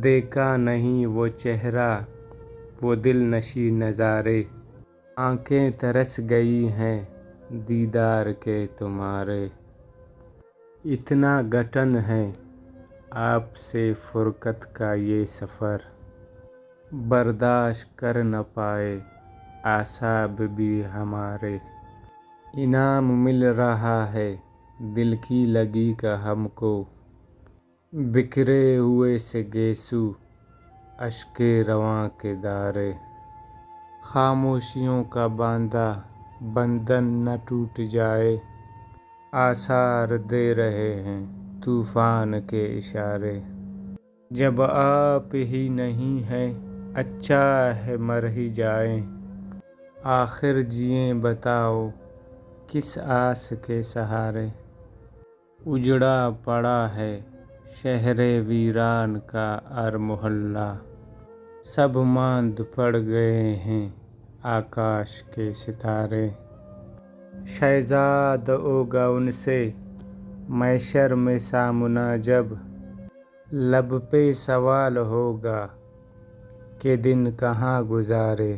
دیکھا نہیں وہ چہرہ وہ دل نشیں نظارے، آنکھیں ترس گئی ہیں دیدار کے تمہارے۔ اتنا گھٹن ہے آپ سے فرقت کا یہ سفر، برداشت کر نہ پائے اعصاب بھی ہمارے۔ انعام مل رہا ہے دل کی لگی کا ہم کو، بکھرے ہوئے سے گیسو اشک رواں کے دارے۔ خاموشیوں کا باندھا بندھن نہ ٹوٹ جائے، آثار دے رہے ہیں طوفان کے اشارے۔ جب آپ ہی نہیں ہیں اچھا ہے مر ہی جائیں، آخر جئیں بتاؤ کس آس کے سہارے۔ اجڑا پڑا ہے شہر ویران کا ہر محلہ، سب ماند پڑ گئے ہیں آکاش کے ستارے۔ شہزاد ہوگا ان سے محشر میں سامنا جب، لب پہ سوال ہوگا کہ دن کہاں گزارے۔